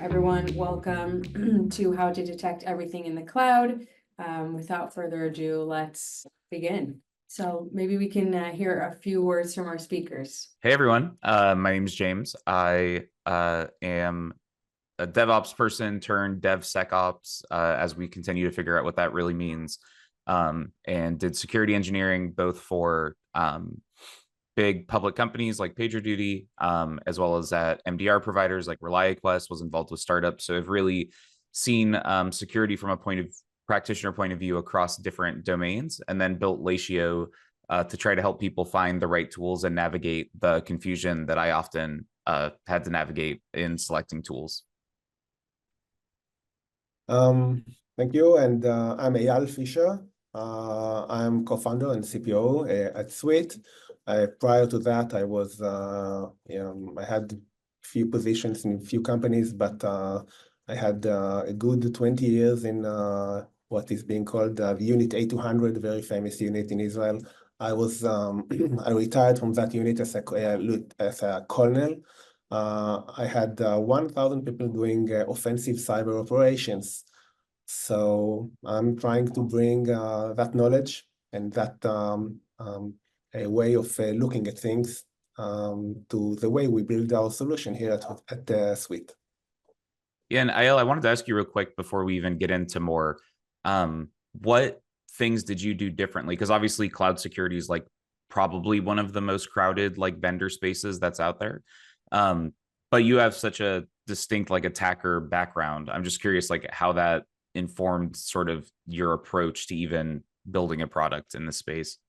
Everyone, welcome to How to Detect Everything in the Cloud. Without further ado, let's begin. So maybe we can hear a few words from our speakers. Hey everyone, my name is James. I am a DevOps person turned DevSecOps as we continue to figure out what that really means. And did security engineering both for big public companies like PagerDuty, as well as at MDR providers like ReliaQuest, was involved with startups. So I've really seen security from a practitioner point of view across different domains, and then built Latio to try to help people find the right tools and navigate the confusion that I often had to navigate in selecting tools. Thank you. And I'm Eyal Fisher. I'm co-founder and CPO at Sweet. Prior to that, I had a few positions in a few companies, but I had a good 20 years in what is being called the Unit A200, a very famous unit in Israel. I retired from that unit as a colonel. I had 1,000 people doing offensive cyber operations. So I'm trying to bring that knowledge and that a way of looking at things to the way we build our solution here at Sweet. Yeah, and Eyal, I wanted to ask you real quick before we even get into more, what things did you do differently? Because obviously cloud security is like probably one of the most crowded like vendor spaces that's out there. But you have such a distinct like attacker background. I'm just curious like how that informed sort of your approach to even building a product in this space.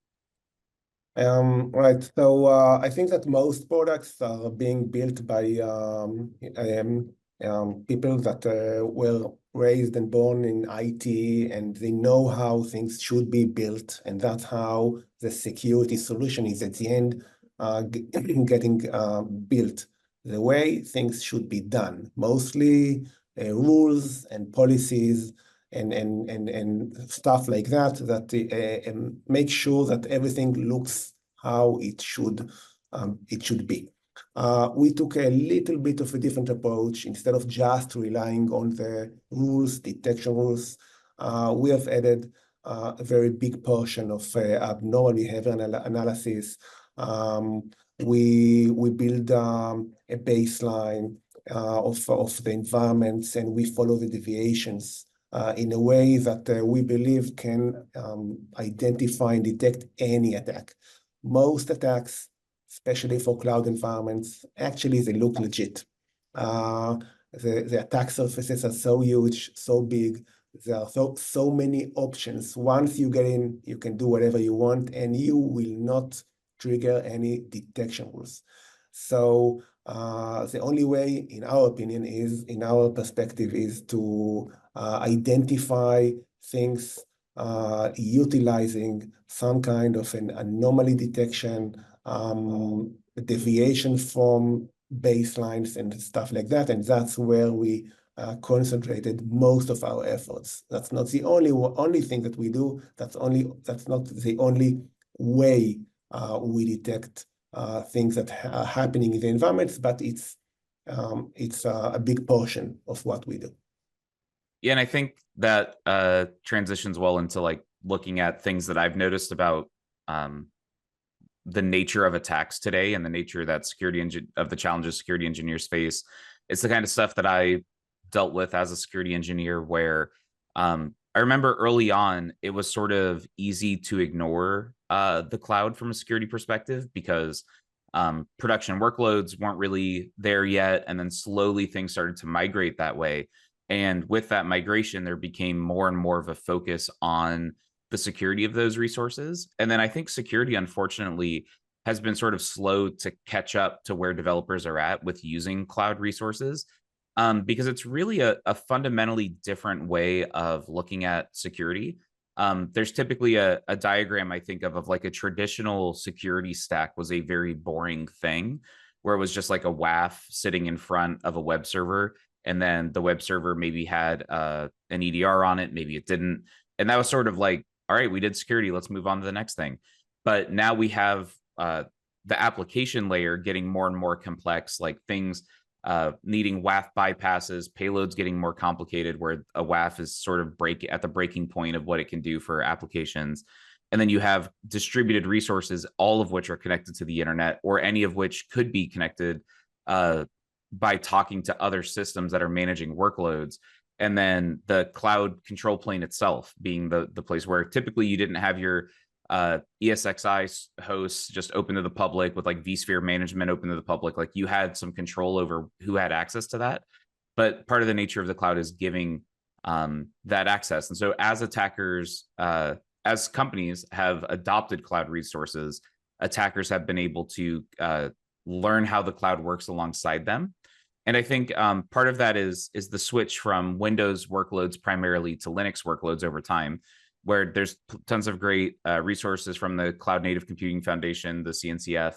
Right. So I think that most products are being built by people that were raised and born in IT, and they know how things should be built, and that's how the security solution is at the end getting built. The way things should be done, mostly rules and policies and stuff like that and make sure that everything looks how it should be. We took a little bit of a different approach. Instead of just relying on the rules, detection rules, we have added a very big portion of abnormal behavior analysis. We build a baseline of the environments, and we follow the deviations in a way that we believe can identify and detect any attack. Most attacks, especially for cloud environments, actually they look legit. The attack surfaces are so huge, so big. There are so many options. Once you get in, you can do whatever you want, and you will not trigger any detection rules. So the only way, in our opinion, in our perspective, is to identify things utilizing some kind of an anomaly detection, deviation from baselines and stuff like that. And that's where we concentrated most of our efforts. That's not the only thing that we do. That's not the only way we detect things that are happening in the environments, but it's a big portion of what we do. Yeah, and I think that transitions well into like looking at things that I've noticed about the nature of attacks today and the nature that of the challenges security engineers face. It's the kind of stuff that I dealt with as a security engineer, where I remember early on it was sort of easy to ignore the cloud from a security perspective because production workloads weren't really there yet, and then slowly things started to migrate that way. And with that migration, there became more and more of a focus on the security of those resources. And then I think security, unfortunately, has been sort of slow to catch up to where developers are at with using cloud resources, because it's really a fundamentally different way of looking at security. There's typically a diagram I think of like a traditional security stack was a very boring thing, where it was just like a WAF sitting in front of a web server. And then the web server maybe had an EDR on it, maybe it didn't. And that was sort of like, all right, we did security, let's move on to the next thing. But now we have the application layer getting more and more complex, like things needing WAF bypasses, payloads getting more complicated, where a WAF is sort of at the breaking point of what it can do for applications. And then you have distributed resources, all of which are connected to the internet, or any of which could be connected by talking to other systems that are managing workloads. And then the cloud control plane itself being the place where typically you didn't have your ESXi hosts just open to the public with like vSphere management open to the public. Like you had some control over who had access to that. But part of the nature of the cloud is giving that access. And so as attackers, as companies have adopted cloud resources, attackers have been able to learn how the cloud works alongside them. And I think part of that is the switch from Windows workloads primarily to Linux workloads over time, where there's tons of great resources from the Cloud Native Computing Foundation, the CNCF,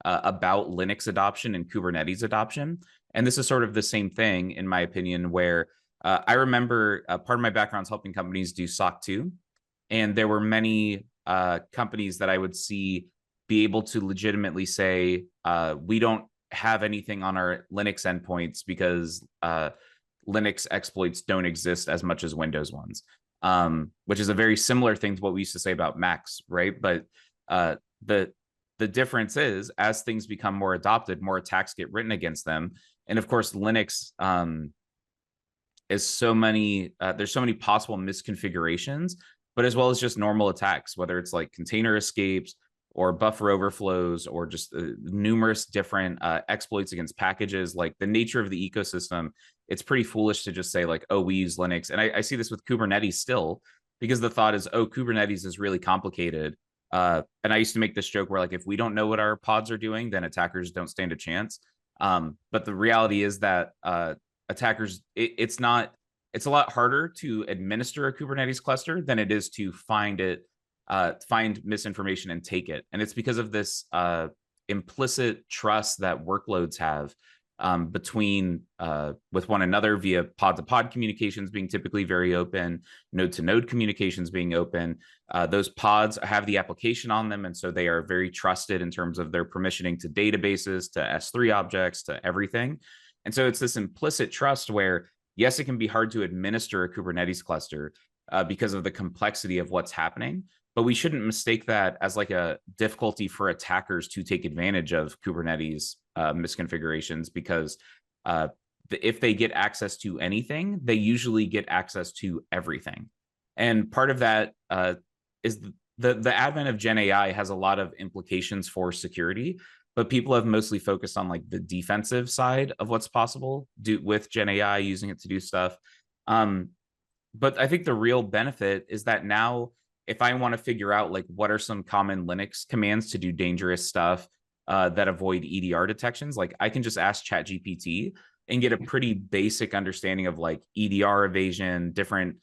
about Linux adoption and Kubernetes adoption. And this is sort of the same thing, in my opinion, where I remember part of my background is helping companies do SOC 2. And there were many companies that I would see be able to legitimately say, we don't have anything on our Linux endpoints because Linux exploits don't exist as much as Windows ones, which is a very similar thing to what we used to say about Macs, right? But the difference is, as things become more adopted, more attacks get written against them. And of course, Linux is so many, there's so many possible misconfigurations, but as well as just normal attacks, whether it's like container escapes or buffer overflows or just numerous different exploits against packages. Like the nature of the ecosystem, it's pretty foolish to just say like, oh, we use Linux. And I see this with Kubernetes still, because the thought is, oh, Kubernetes is really complicated. And I used to make this joke where like, if we don't know what our pods are doing, then attackers don't stand a chance. But the reality is that attackers, it's a lot harder to administer a Kubernetes cluster than it is to find misinformation and take it. And it's because of this implicit trust that workloads have between with one another via pod-to-pod communications being typically very open, node-to-node communications being open. Those pods have the application on them, and so they are very trusted in terms of their permissioning to databases, to S3 objects, to everything. And so it's this implicit trust where, yes, it can be hard to administer a Kubernetes cluster because of the complexity of what's happening, but we shouldn't mistake that as like a difficulty for attackers to take advantage of Kubernetes misconfigurations, because if they get access to anything, they usually get access to everything. And part of that is the advent of Gen AI has a lot of implications for security, but people have mostly focused on like the defensive side of what's possible with Gen AI, using it to do stuff. But I think the real benefit is that now, if I want to figure out like what are some common Linux commands to do dangerous stuff that avoid EDR detections, like I can just ask ChatGPT and get a pretty basic understanding of like EDR evasion, different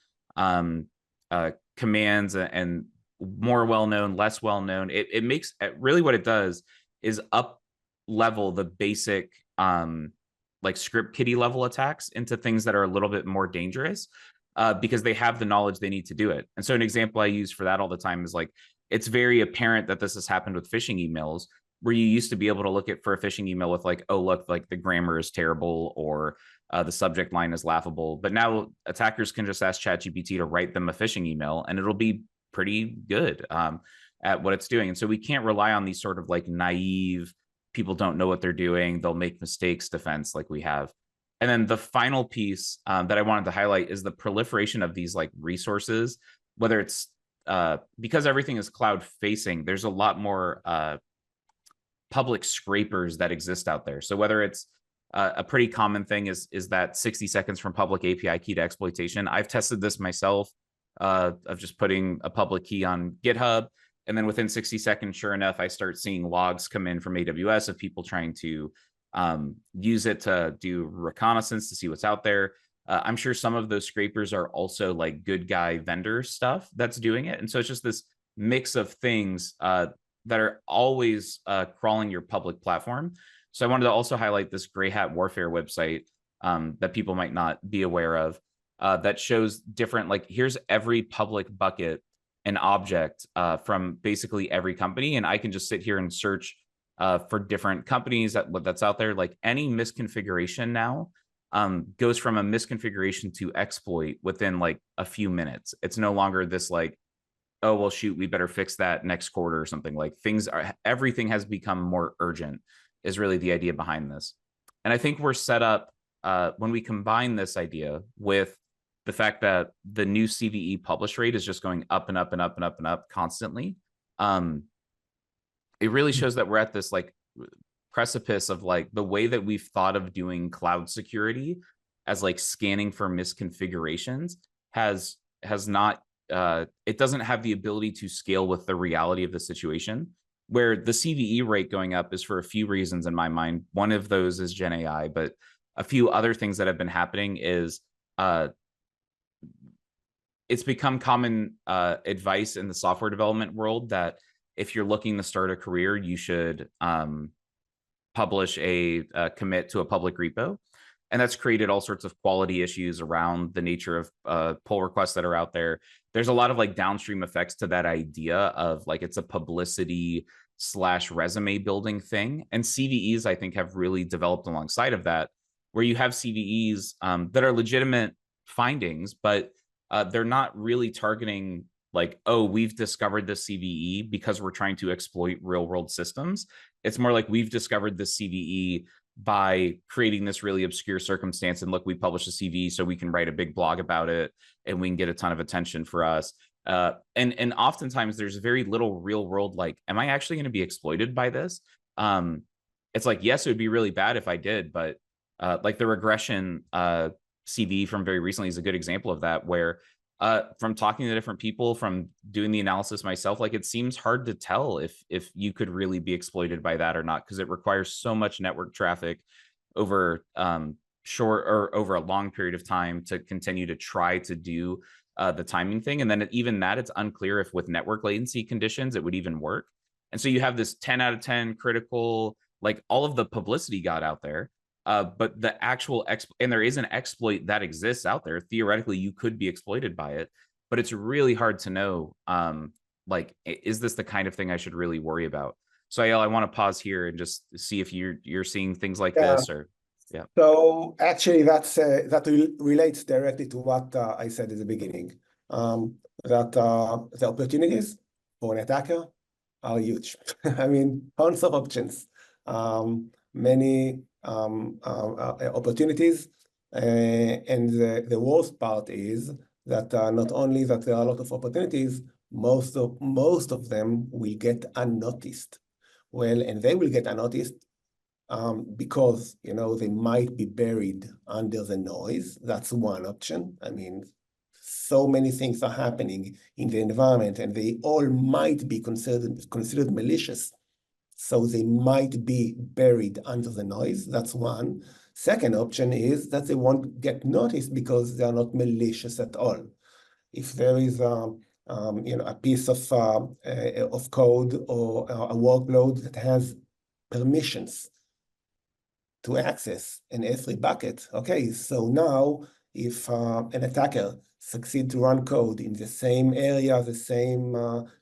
commands, and more well-known, less well-known. It makes really what it does is up level the basic like script kiddie level attacks into things that are a little bit more dangerous because they have the knowledge they need to do it. And so an example I use for that all the time is like, it's very apparent that this has happened with phishing emails, where you used to be able to look at for a phishing email with like, oh, look, like the grammar is terrible or the subject line is laughable. But now attackers can just ask ChatGPT to write them a phishing email and it'll be pretty good at what it's doing. And so we can't rely on these sort of like naive, people don't know what they're doing, they'll make mistakes defense like we have. And then the final piece that I wanted to highlight is the proliferation of these like resources, whether it's because everything is cloud facing, there's a lot more public scrapers that exist out there. So whether it's a pretty common thing is that 60 seconds from public API key to exploitation. I've tested this myself of just putting a public key on GitHub. And then within 60 seconds, sure enough, I start seeing logs come in from AWS of people trying to use it to do reconnaissance to see what's out there. I'm sure some of those scrapers are also like good guy vendor stuff that's doing it. And so it's just this mix of things that are always crawling your public platform. So I wanted to also highlight this Gray Hat Warfare website that people might not be aware of that shows different, like here's every public bucket and object from basically every company. And I can just sit here and search for different companies that's out there, like any misconfiguration now goes from a misconfiguration to exploit within like a few minutes. It's no longer this like, oh, well, shoot, we better fix that next quarter or something. Like everything has become more urgent is really the idea behind this. And I think we're set up when we combine this idea with the fact that the new CVE publish rate is just going up and up and up and up and up constantly. It really shows that we're at this like precipice of like the way that we've thought of doing cloud security as like scanning for misconfigurations has not it doesn't have the ability to scale with the reality of the situation, where the CVE rate going up is for a few reasons in my mind. One of those is Gen AI, but a few other things that have been happening is it's become common advice in the software development world that if you're looking to start a career, you should publish a commit to a public repo. And that's created all sorts of quality issues around the nature of pull requests that are out there. There's a lot of like downstream effects to that idea of like it's a publicity / resume building thing. And CVEs, I think, have really developed alongside of that, where you have CVEs that are legitimate findings, but they're not really targeting like, oh, we've discovered this CVE because we're trying to exploit real world systems. It's more like we've discovered this CVE by creating this really obscure circumstance. And look, we published a CVE so we can write a big blog about it and we can get a ton of attention for us. And oftentimes there's very little real world, like, am I actually going to be exploited by this? It's like, yes, it would be really bad if I did, but like the regression CV from very recently is a good example of that, where from talking to different people, from doing the analysis myself, like it seems hard to tell if you could really be exploited by that or not, because it requires so much network traffic over short or over a long period of time to continue to try to do the timing thing. And then even that, it's unclear if with network latency conditions, it would even work. And so you have this 10 out of 10 critical, like all of the publicity got out there. But the actual and there is an exploit that exists out there. Theoretically, you could be exploited by it, but it's really hard to know. Like, is this the kind of thing I should really worry about? So, Eyal, I want to pause here and just see if you're seeing things like this, or yeah. So actually, that relates directly to what I said at the beginning. That the opportunities for an attacker are huge. I mean, tons of options. Many opportunities, and the worst part is that not only that there are a lot of opportunities, most of them will get unnoticed. Well, and they will get unnoticed because they might be buried under the noise. That's one option. I mean, so many things are happening in the environment, and they all might be considered malicious. So they might be buried under the noise. That's one. Second option is that they won't get noticed because they are not malicious at all. If there is a piece of code or a workload that has permissions to access an S3 bucket, okay, so now if an attacker succeed to run code in the same area, the same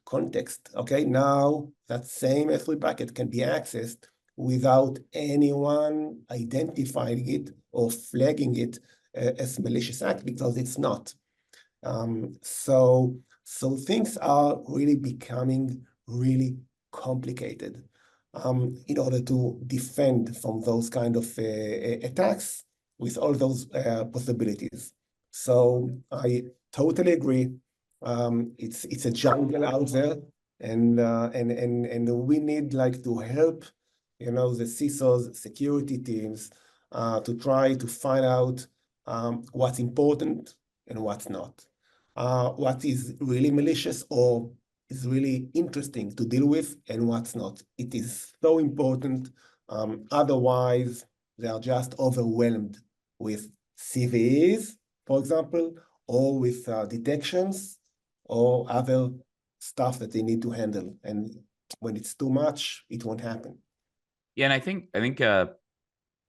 context, okay, now that same S3 bucket can be accessed without anyone identifying it or flagging it as malicious act, because it's not. So things are really becoming really complicated in order to defend from those kind of attacks with all those possibilities. So I totally agree. It's a jungle out there, and we need like to help, the CISOs, security teams, to try to find out what's important and what's not, what is really malicious or is really interesting to deal with, and what's not. It is so important. Otherwise, they are just overwhelmed with CVEs, for example, or with detections or other stuff that they need to handle. And when it's too much, it won't happen. Yeah, and I think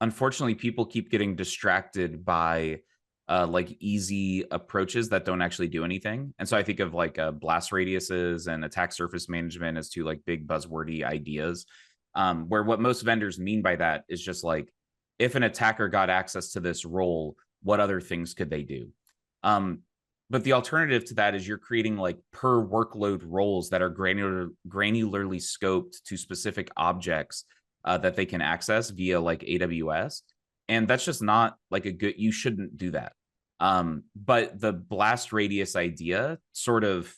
unfortunately, people keep getting distracted by like easy approaches that don't actually do anything. And so I think of like blast radiuses and attack surface management as two like big buzzwordy ideas. where what most vendors mean by that is just like, if an attacker got access to this role, what other things could they do? But the alternative to that is you're creating like per workload roles that are granularly scoped to specific objects that they can access via like AWS. And that's just not like a good, you shouldn't do that. But the blast radius idea sort of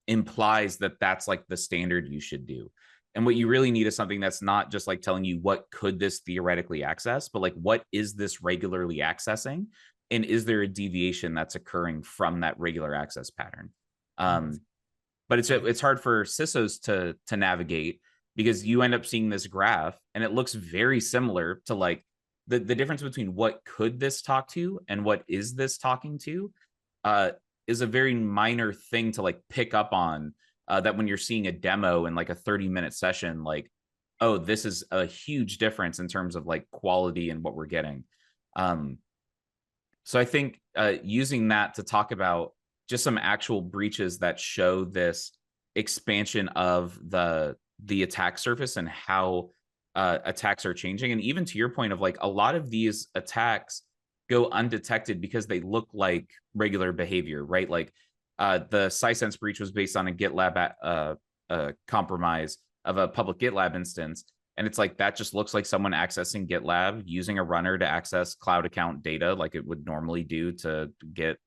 implies that that's like the standard you should do. And what you really need is something that's not just like telling you what could this theoretically access, but like what is this regularly accessing? And is there a deviation that's occurring from that regular access pattern? But it's hard for CISOs to navigate, because you end up seeing this graph and it looks very similar to like the difference between what could this talk to and what is this talking to is a very minor thing to like pick up on, that when you're seeing a demo in like a 30-minute session, like, oh, this is a huge difference in terms of like quality and what we're getting. So I think using that to talk about just some actual breaches that show this expansion of the attack surface and how attacks are changing. And even to your point of like, a lot of these attacks go undetected because they look like regular behavior, right? Like the Sisense breach was based on a GitLab compromise of a public GitLab instance. And it's like, that just looks like someone accessing GitLab using a runner to access cloud account data like it would normally do to get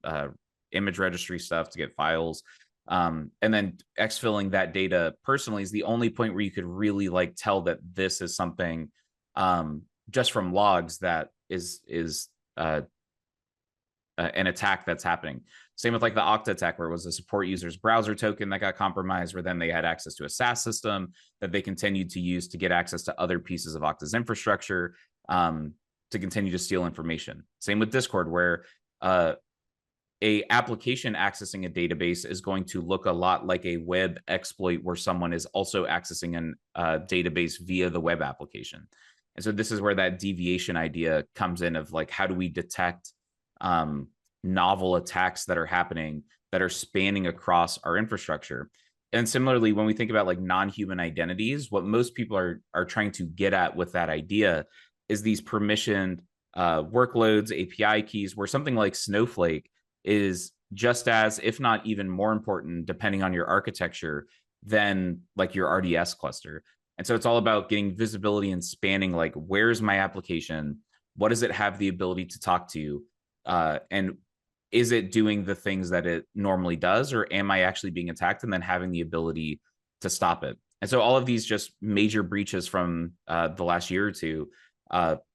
image registry stuff, to get files. And then exfilling that data personally is the only point where you could really like tell that this is something just from logs that is an attack that's happening. Same with like the Okta attack, where it was a support user's browser token that got compromised, where then they had access to a SaaS system that they continued to use to get access to other pieces of Okta's infrastructure to continue to steal information. Same with Discord, where a application accessing a database is going to look a lot like a web exploit where someone is also accessing a database via the web application. And so this is where that deviation idea comes in of like, how do we detect novel attacks that are happening that are spanning across our infrastructure? And similarly, when we think about like non-human identities, what most people are trying to get at with that idea is these permissioned workloads, API keys, where something like Snowflake is just as, if not even more important, depending on your architecture, than like your RDS cluster. And so it's all about getting visibility and spanning, like, where's my application? What does it have the ability to talk to? And is it doing the things that it normally does, or am I actually being attacked? And then having the ability to stop it. And so all of these just major breaches from the last year or two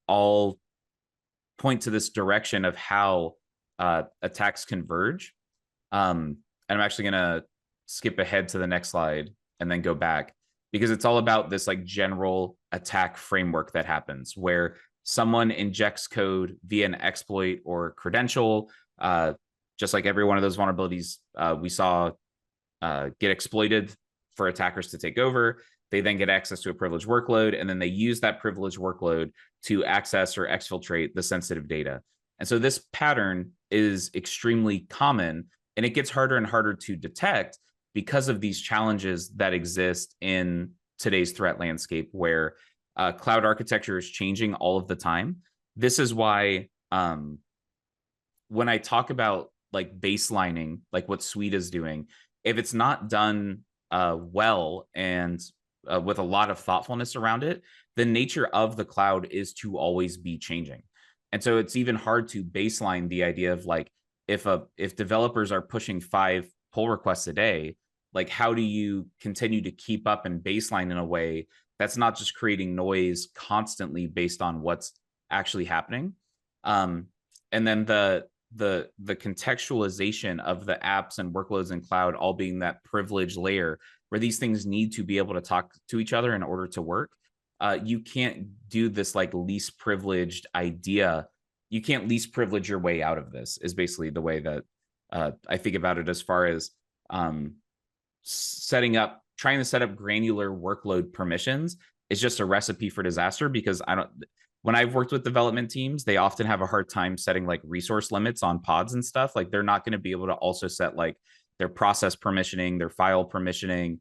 all point to this direction of how attacks converge. And I'm actually going to skip ahead to the next slide and then go back, because it's all about this like general attack framework that happens where someone injects code via an exploit or credential, just like every one of those vulnerabilities we saw get exploited for attackers to take over. They then get access to a privileged workload, and then they use that privileged workload to access or exfiltrate the sensitive data. And so this pattern is extremely common, and it gets harder and harder to detect because of these challenges that exist in today's threat landscape, where cloud architecture is changing all of the time. This is why when I talk about like baselining, like what Sweet is doing, if it's not done well and with a lot of thoughtfulness around it, the nature of the cloud is to always be changing. And so it's even hard to baseline the idea of like, if developers are pushing 5 pull requests a day, like how do you continue to keep up and baseline in a way that's not just creating noise constantly based on what's actually happening? And then the contextualization of the apps and workloads in cloud all being that privileged layer where these things need to be able to talk to each other in order to work. You can't do this like least privileged idea. You can't least privilege your way out of this, is basically the way that I think about it, as far as trying to set up granular workload permissions is just a recipe for disaster, because when I've worked with development teams, they often have a hard time setting like resource limits on pods and stuff. Like they're not going to be able to also set like their process permissioning, their file permissioning,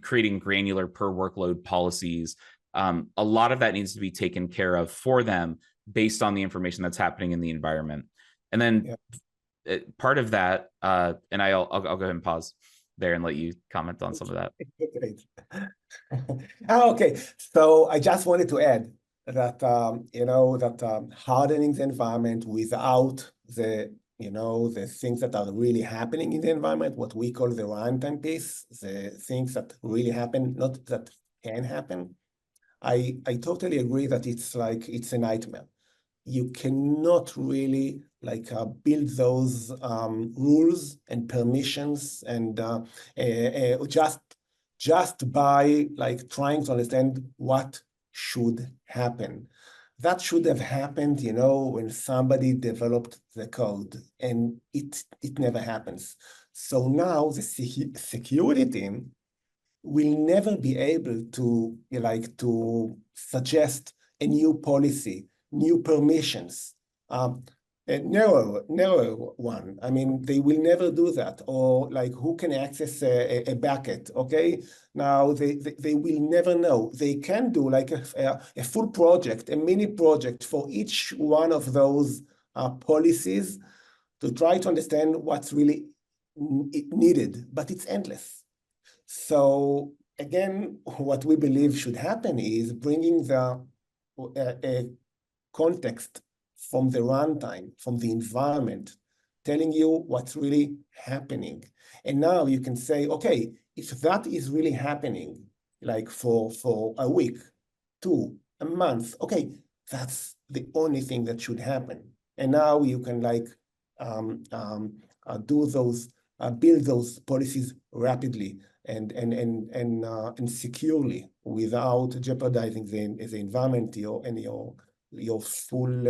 creating granular per workload policies. A lot of that needs to be taken care of for them based on the information that's happening in the environment. And then part of that, and I'll go ahead and pause there and let you comment on some of that. Okay, so I just wanted to add that hardening the environment without the the things that are really happening in the environment, what we call the runtime piece, the things that really happen, not that can happen. I totally agree that it's a nightmare. You cannot really build those rules and permissions and just by trying to understand what should happen. That should have happened, when somebody developed the code, and it never happens. So now the security team will never be able to to suggest a new policy, new permissions, a narrow one. I mean, they will never do that. Or who can access a bucket? Okay, now they will never know. They can do a full project, a mini project for each one of those policies to try to understand what's really needed, but it's endless. So again, what we believe should happen is bringing the context from the runtime, from the environment, telling you what's really happening. And now you can say, okay, if that is really happening, for a week, 2, a month, okay, that's the only thing that should happen. And now you can do those, build those policies rapidly and securely without jeopardizing the environment your full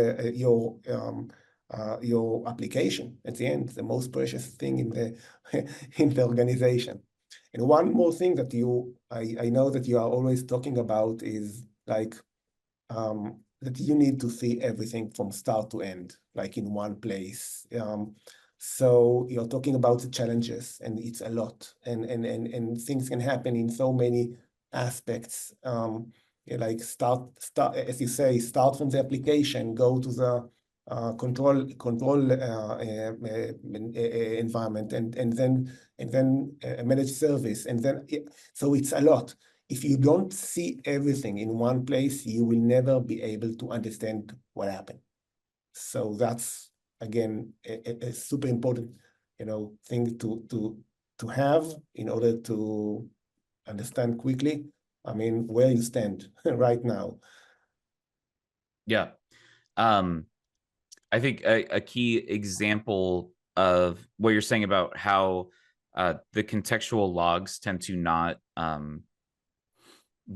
your application. At the end, the most precious thing in the in the organization. And one more thing that I know that you are always talking about is that you need to see everything from start to end, in one place. So you're talking about the challenges, and it's a lot, and things can happen in so many aspects. Start as you say, start from the application, go to the control environment, and then manage service, and then so it's a lot. If you don't see everything in one place, you will never be able to understand what happened. So that's again a super important thing to have in order to understand quickly, I mean, where you stand right now. Yeah. I think a key example of what you're saying about how the contextual logs tend to not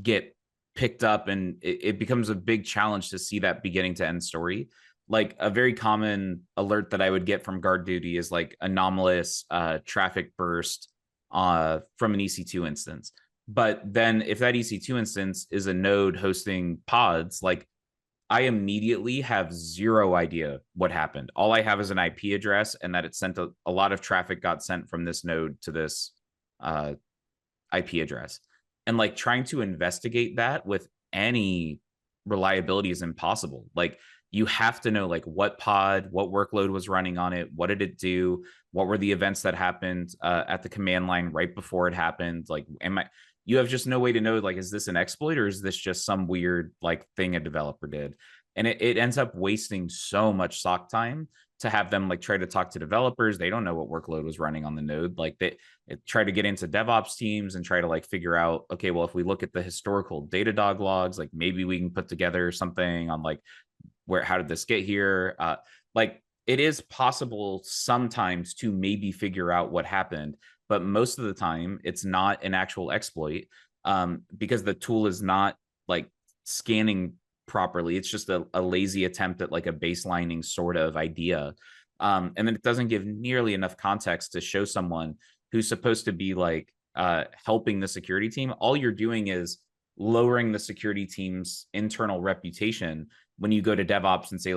get picked up, and it becomes a big challenge to see that beginning to end story. Like a very common alert that I would get from guard duty is anomalous traffic burst from an EC2 instance. But then if that EC2 instance is a node hosting pods, I immediately have zero idea what happened. All I have is an IP address, and that it sent a lot of traffic got sent from this node to this IP address. And trying to investigate that with any reliability is impossible. You have to know what pod, what workload was running on it, what did it do, what were the events that happened at the command line right before it happened. You have just no way to know, is this an exploit, or is this just some weird thing a developer did? And it ends up wasting so much SOC time to have them try to talk to developers. They don't know what workload was running on the node. They try to get into DevOps teams and try to figure out, okay, well, if we look at the historical Datadog logs, maybe we can put together something on how did this get here? It is possible sometimes to maybe figure out what happened, but most of the time it's not an actual exploit because the tool is not scanning properly. It's just a lazy attempt at a baselining sort of idea. And then it doesn't give nearly enough context to show someone who's supposed to be helping the security team. All you're doing is lowering the security team's internal reputation when you go to DevOps and say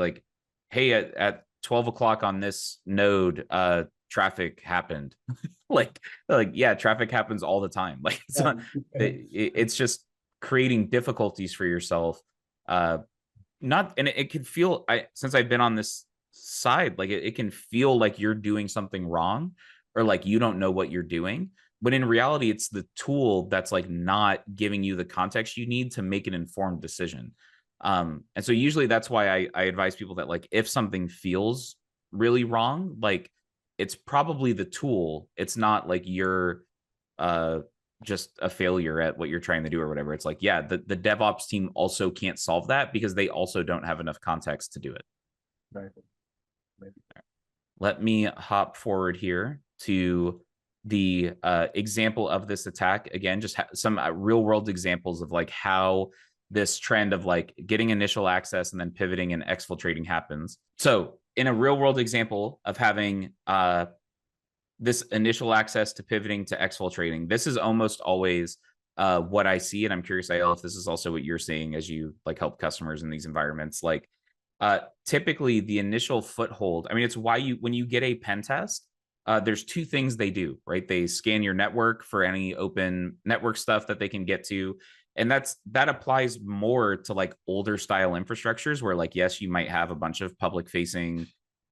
hey, at 12 o'clock on this node, traffic happened. like yeah, traffic happens all the time. Like it's not, it's just creating difficulties for yourself. Not, and it can feel, since I've been on this side, like it can feel like you're doing something wrong, or like you don't know what you're doing, but in reality it's the tool that's like not giving you the context you need to make an informed decision. And so usually that's why I advise people that, like, if something feels really wrong, like it's probably the tool. It's not like you're just a failure at what you're trying to do or whatever. It's like, yeah, the DevOps team also can't solve that because they also don't have enough context to do it. Right. Let me hop forward here to the example of this attack. Again, just some real world examples of like how this trend of like getting initial access and then pivoting and exfiltrating happens. So in a real world example of having this initial access to pivoting to exfiltrating, this is almost always what I see. And I'm curious, Eyal, if this is also what you're seeing as you like help customers in these environments. Like typically the initial foothold, I mean, it's why when you get a pen test, there's two things they do, right? They scan your network for any open network stuff that they can get to. And that applies more to like older style infrastructures where, like, yes, you might have a bunch of public facing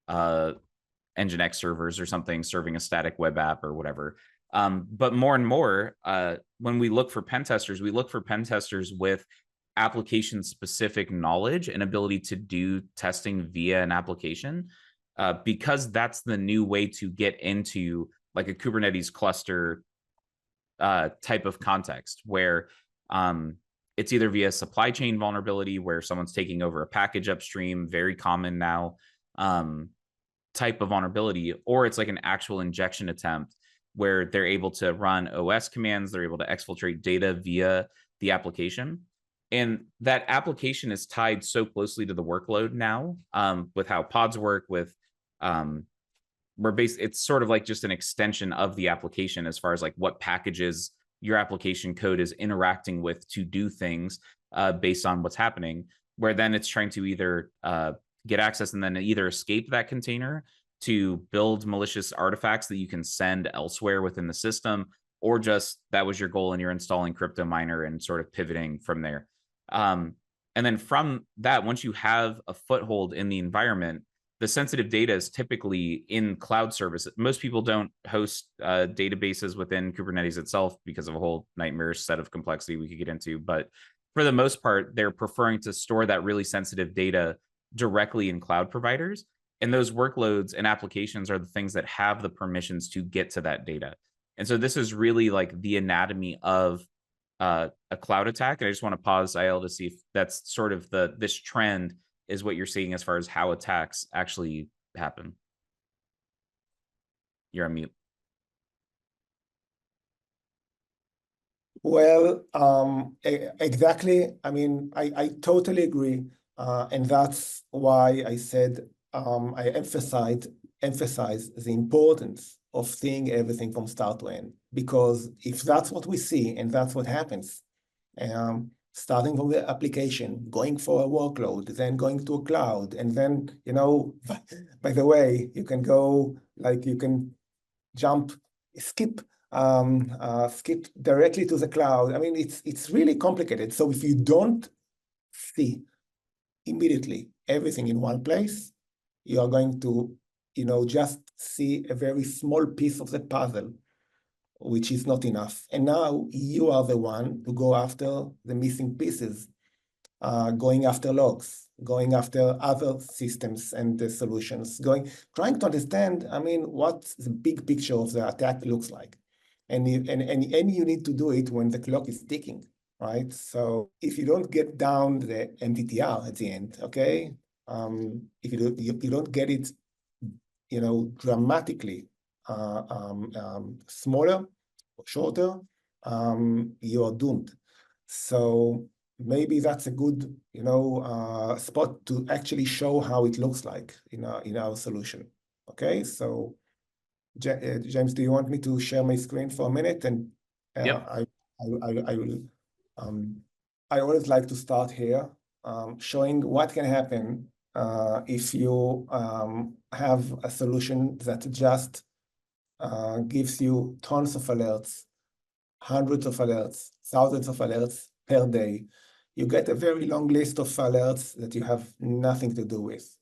Nginx servers or something serving a static web app or whatever. But more and more, when we look for pen testers, we look for pen testers with application specific knowledge and ability to do testing via an application, because that's the new way to get into like a Kubernetes cluster type of context where it's either via supply chain vulnerability where someone's taking over a package upstream, very common now, type of vulnerability, or it's like an actual injection attempt where they're able to run OS commands, they're able to exfiltrate data via the application. And that application is tied so closely to the workload now, with how pods work, with it's sort of like just an extension of the application as far as like what packages your application code is interacting with to do things based on what's happening, where then it's trying to either get access and then either escape that container to build malicious artifacts that you can send elsewhere within the system, or just that was your goal and you're installing crypto miner and sort of pivoting from there. And then from that, once you have a foothold in the environment, the sensitive data is typically in cloud services. Most people don't host databases within Kubernetes itself because of a whole nightmarish set of complexity we could get into. But for the most part, they're preferring to store that really sensitive data directly in cloud providers. And those workloads and applications are the things that have the permissions to get to that data. And so this is really like the anatomy of a cloud attack. And I just want to pause, Eyal, to see if that's sort of this trend is what you're seeing as far as how attacks actually happen. You're on mute. Well, exactly. I mean, I totally agree. And that's why I said I emphasize the importance of seeing everything from start to end. Because if that's what we see and that's what happens, starting from the application, going for a workload, then going to a cloud, and then, you know, by the way, you can go, like, you can skip directly to the cloud. I mean, it's really complicated. So if you don't see immediately everything in one place, you are going to, you know, just see a very small piece of the puzzle, which is not enough. And now you are the one to go after the missing pieces, going after logs, going after other systems and the solutions, trying to understand, I mean, what the big picture of the attack looks like. And you need to do it when the clock is ticking, right? So if you don't get down the MTTR at the end, okay? If you don't get it, you know, dramatically smaller or shorter, you are doomed. So maybe that's a good, you know, spot to actually show how it looks like in our solution. Okay, so James, do you want me to share my screen for a minute? And Yep. I will. I always like to start here, showing what can happen if you have a solution that just gives you tons of alerts, hundreds of alerts, thousands of alerts per day. You get a very long list of alerts that you have nothing to do with.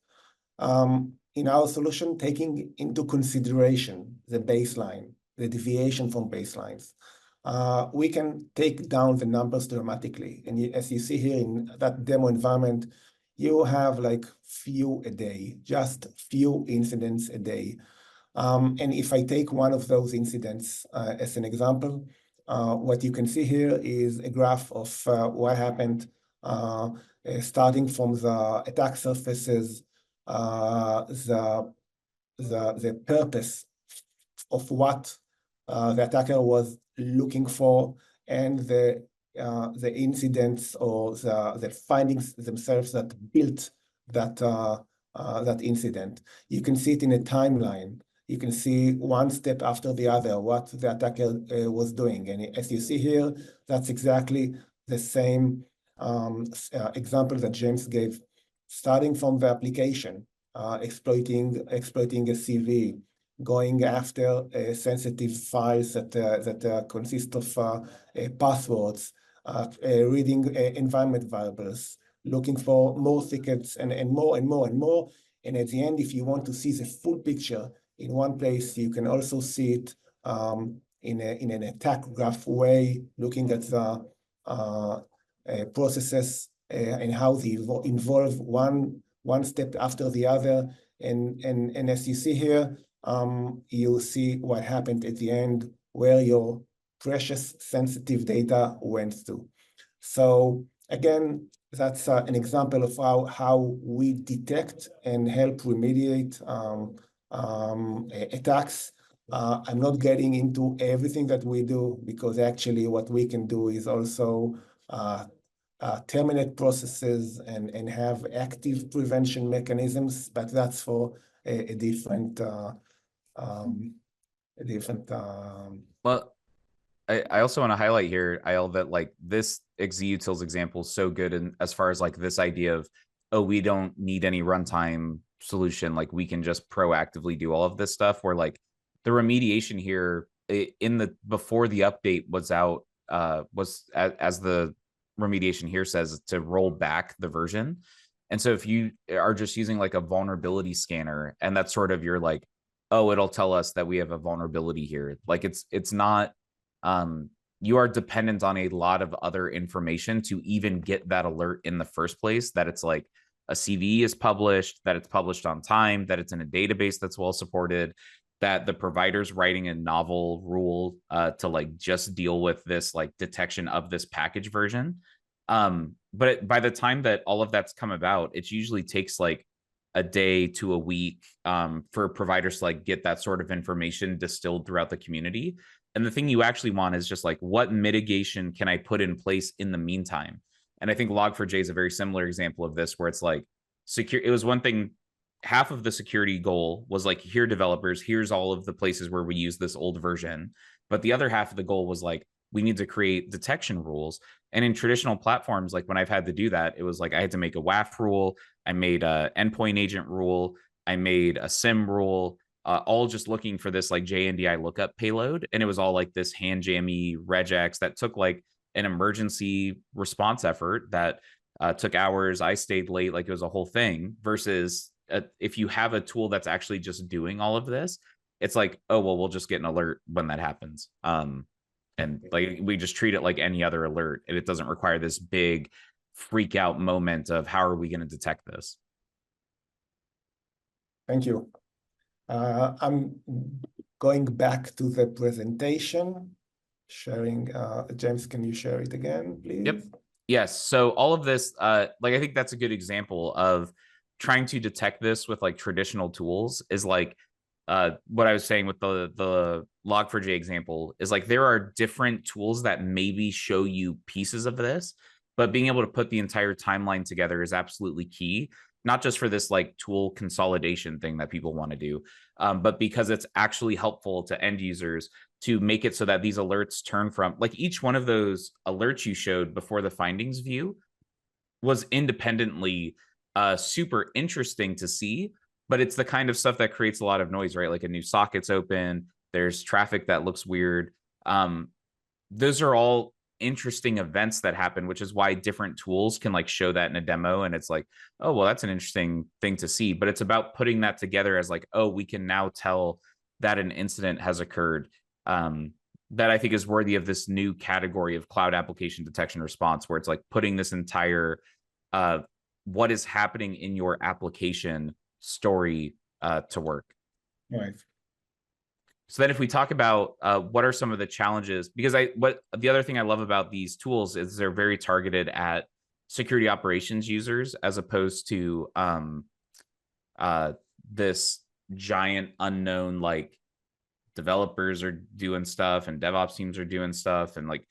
In our solution, taking into consideration the baseline, the deviation from baselines, we can take down the numbers dramatically. And as you see here in that demo environment, you have like few a day, just few incidents a day. And if I take one of those incidents as an example, what you can see here is a graph of what happened starting from the attack surfaces, the purpose of what the attacker was looking for, and the incidents or the findings themselves that built that incident. You can see it in a timeline. You can see one step after the other what the attacker was doing. And as you see here, that's exactly the same example that James gave, starting from the application, exploiting a CV, going after sensitive files that consist of passwords, reading environment variables, looking for more tickets and more and more and more. And at the end, if you want to see the full picture in one place, you can also see it in an attack graph way, looking at the processes and how they involve one step after the other. And as you see here, you'll see what happened at the end, where your precious sensitive data went to. So again, that's an example of how we detect and help remediate attacks. I'm not getting into everything that we do, because actually what we can do is also terminate processes and have active prevention mechanisms, but that's for a different Well, I also want to highlight here, Eyal, that like this UX Utilz example is so good in as far as like this idea of, oh, we don't need any runtime solution, like we can just proactively do all of this stuff, where like the remediation here in the before the update was out was as the remediation here says, to roll back the version. And so if you are just using like a vulnerability scanner, and that's sort of your like, oh, it'll tell us that we have a vulnerability here, like it's not you are dependent on a lot of other information to even get that alert in the first place, that it's like a CV is published, that it's published on time, that it's in a database that's well supported, that the provider's writing a novel rule to like just deal with this like detection of this package version. But by the time that all of that's come about, it usually takes like a day to a week for providers to like get that sort of information distilled throughout the community. And the thing you actually want is just like, what mitigation can I put in place in the meantime? And I think Log4j is a very similar example of this, where it's like secure. It was one thing, half of the security goal was like, here, developers, here's all of the places where we use this old version. But the other half of the goal was like, we need to create detection rules. And in traditional platforms, like when I've had to do that, it was like I had to make a WAF rule, I made a endpoint agent rule, I made a SIM rule, all just looking for this like JNDI lookup payload. And it was all like this hand jammy regex that took like an emergency response effort that took hours. I stayed late, like it was a whole thing. Versus if you have a tool that's actually just doing all of this, it's like, oh, well, we'll just get an alert when that happens. And like we just treat it like any other alert, and it doesn't require this big freak out moment of how are we going to detect this. Thank you. I'm going back to the presentation, sharing. James, can you share it again, please? Yep. Yes. So all of this, like I think that's a good example of trying to detect this with like traditional tools is like what I was saying with the Log4j example is like there are different tools that maybe show you pieces of this, but being able to put the entire timeline together is absolutely key. Not just for this like tool consolidation thing that people want to do, but because it's actually helpful to end users to make it so that these alerts turn from like each one of those alerts you showed before the findings view was independently super interesting to see, but it's the kind of stuff that creates a lot of noise, right? Like a new socket's open, There's traffic that looks weird. Those are all interesting events that happen, which is why different tools can like show that in a demo. And it's like, oh, well, that's an interesting thing to see. But it's about putting that together as like, oh, we can now tell that an incident has occurred. That I think is worthy of this new category of cloud application detection response, where it's like putting this entire what is happening in your application story to work. Right. So then if we talk about what are some of the challenges, because the other thing I love about these tools is they're very targeted at security operations users, as opposed to this giant unknown, like developers are doing stuff and DevOps teams are doing stuff. And like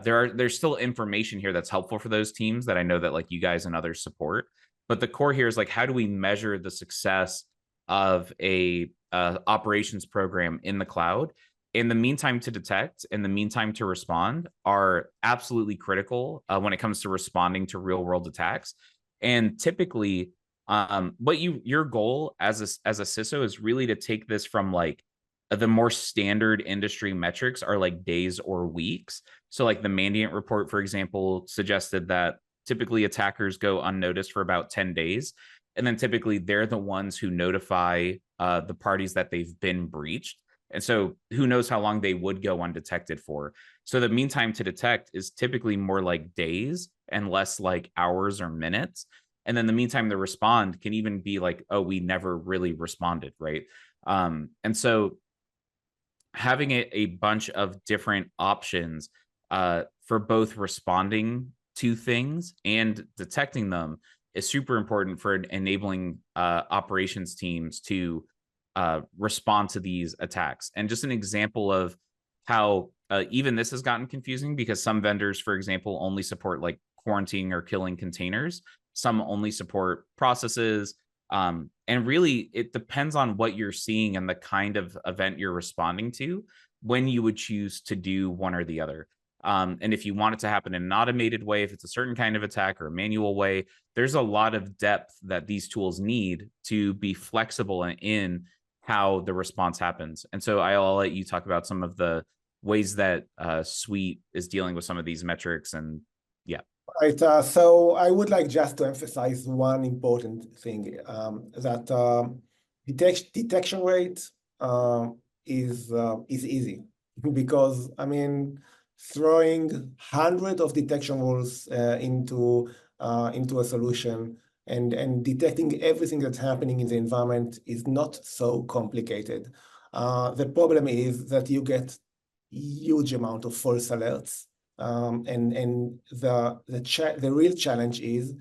there's still information here that's helpful for those teams that I know that like you guys and others support. But the core here is like, how do we measure the success of a operations program in the cloud? In the meantime to detect and the meantime to respond are absolutely critical when it comes to responding to real world attacks. And typically, what your goal as a CISO is really to take this from like the more standard industry metrics are like days or weeks. So like the Mandiant report, for example, suggested that typically attackers go unnoticed for about 10 days. And then typically they're the ones who notify the parties that they've been breached. And so who knows how long they would go undetected for. So the meantime to detect is typically more like days and less like hours or minutes. And then the meantime to respond can even be like, oh, we never really responded, right? And so having a bunch of different options for both responding to things and detecting them is super important for enabling operations teams to respond to these attacks. And just an example of how even this has gotten confusing, because some vendors, for example, only support like quarantining or killing containers. Some only support processes. And really, it depends on what you're seeing and the kind of event you're responding to when you would choose to do one or the other. And if you want it to happen in an automated way, if it's a certain kind of attack or a manual way, there's a lot of depth that these tools need to be flexible in how the response happens. And so I'll let you talk about some of the ways that Sweet is dealing with some of these metrics. And yeah. Right. So I would like just to emphasize one important thing, that detection rate is easy, because I mean, throwing hundreds of detection rules into a solution and detecting everything that's happening in the environment is not so complicated. The problem is that you get huge amount of false alerts. And the real challenge is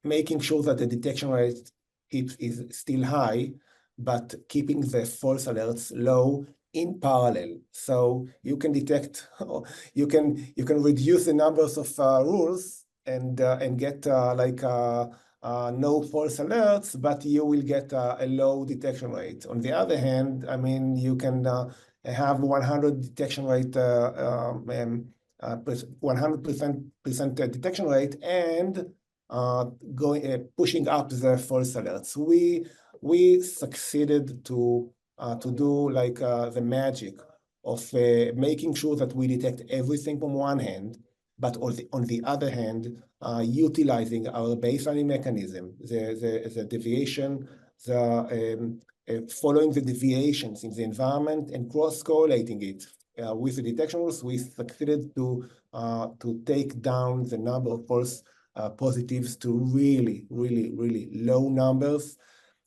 making sure that the detection rate is still high, but keeping the false alerts low in parallel. So you can detect, you can reduce the numbers of rules and get no false alerts, but you will get a low detection rate. On the other hand, I mean, you can have 100 detection rate, 100% detection rate, and pushing up the false alerts. We succeeded to do like the magic of making sure that we detect everything from one hand, but on the other hand, utilizing our baselining mechanism, the deviation, following the deviations in the environment and cross-correlating it with the detection rules. We succeeded to take down the number of false positives to really, really, really low numbers.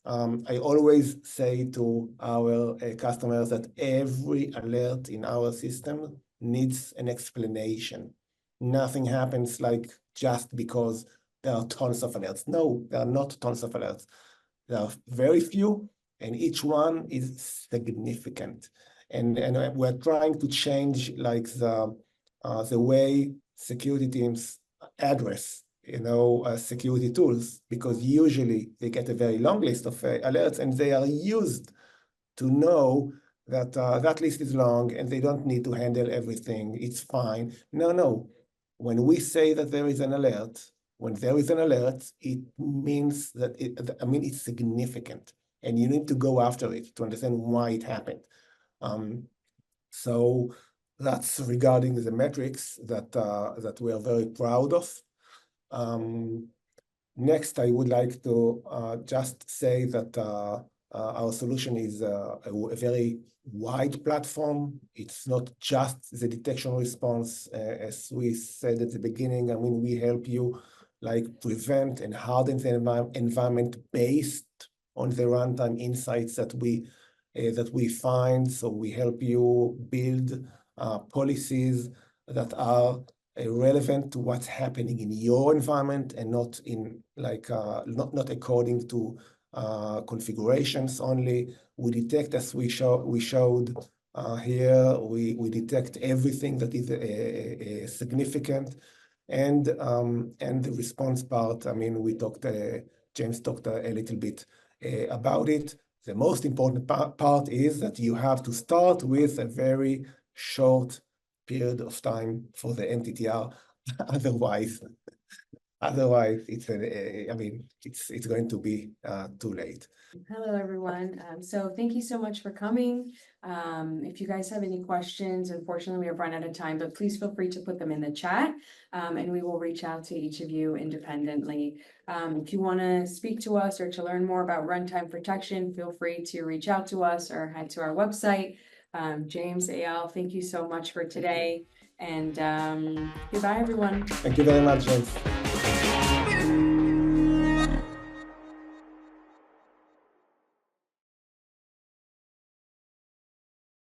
I always say to our customers that every alert in our system needs an explanation. Nothing happens like just because there are tons of alerts. No, there are not tons of alerts. There are very few, and each one is significant. And we're trying to change like the way security teams address security tools, because usually they get a very long list of alerts, and they are used to know that that list is long and they don't need to handle everything. It's fine. No. When we say that there is an alert, when there is an alert, it means that it's significant, and you need to go after it to understand why it happened. So that's regarding the metrics that we are very proud of. Next, I would like to just say that our solution is a very wide platform. It's not just the detection response, as we said at the beginning. I mean, we help you like prevent and harden the environment based on the runtime insights that we find. So we help you build policies that are relevant to what's happening in your environment and not in like not according to configurations only. We detect, as we showed here, we detect everything that is significant, and the response part. I mean, James talked a little bit about it. The most important part is that you have to start with a very short period of time for the MTTR. Otherwise, it's going to be too late. Hello, everyone. So thank you so much for coming. If you guys have any questions, unfortunately, we have run out of time, but please feel free to put them in the chat, and we will reach out to each of you independently. If you want to speak to us or to learn more about runtime protection, feel free to reach out to us or head to our website. James, Eyal, thank you so much for today, and goodbye, everyone. Thank you very much, James.